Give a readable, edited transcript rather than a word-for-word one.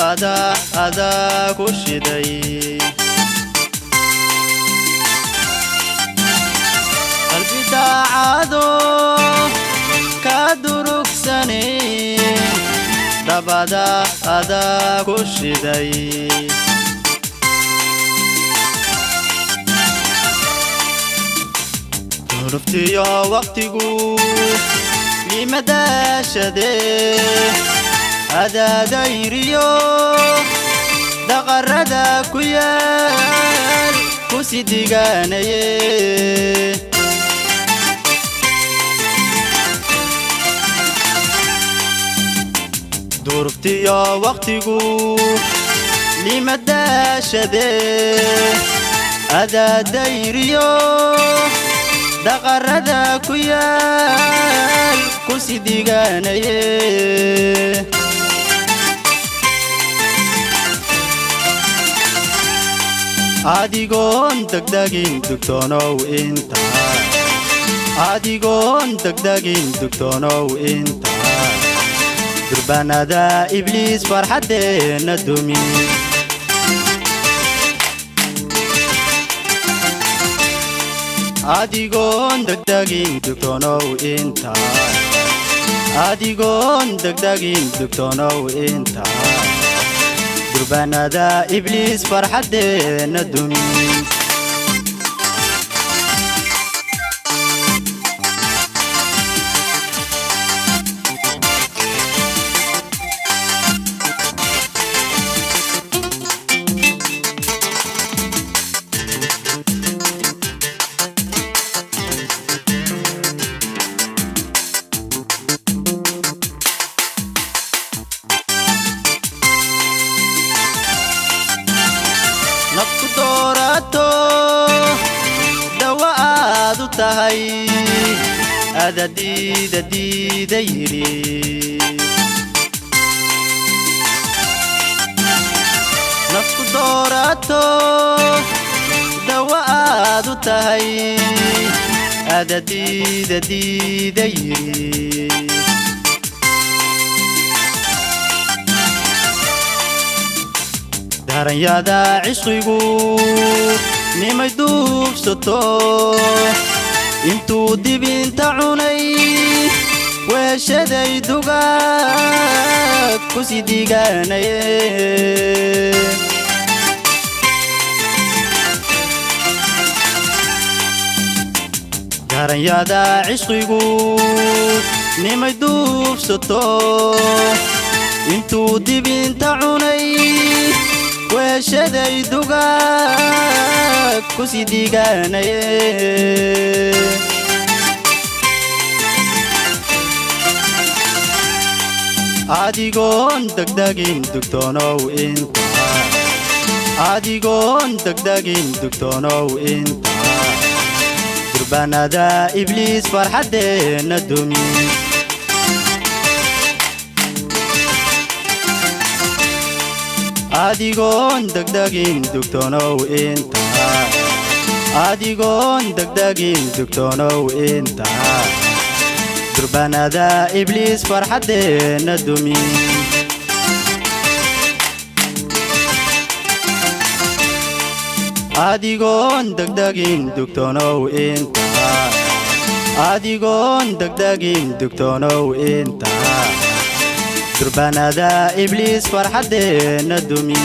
dabada adaa ku shiday qalbi daacado ka durugsane dabada adaa ku shiday duruftiyo waqtigu limadashade adaa dayriyo daqarada ku yaal ku sidigaanaye duruftiyo waqtigu limadashade adaa dayriyo daqarada ku yaal ku sidigaanaye adigoon degdegin dugtoonow inta adigoon degdegin dugtoonow inta durbanada ibliis farxadeena dumi adigoon degdegin dugtoonow inta adigoon degdegin dugtoonow inta durbanada ibliis farxadeena dumi nafku doorato dawa aad u tahay adadiida diida yidhi nafku doorato dawa aad u tahay adadiida diida yidhi daranyada cishqigu nimay duubsato intuu dibinta cunay weeshaday dugaag ku sidigaanaye daranyada cishqigu nimay duubsato intuu dibinta cunay weeshaday dugaag ku sidigaanaye adigoon degdegin dugtoonow inta adigoon degdegin dugtoonow inta durbanada ibliis farxadeena dumi adigoon degdegin dugtoonow inta adigoon degdegin dugtoonow inta durbanada ibliis farxadeena dumi adigoon degdegin dugtoonow inta adigoon degdegin dugtoonow inta durbanada ibliis farxadeena dumi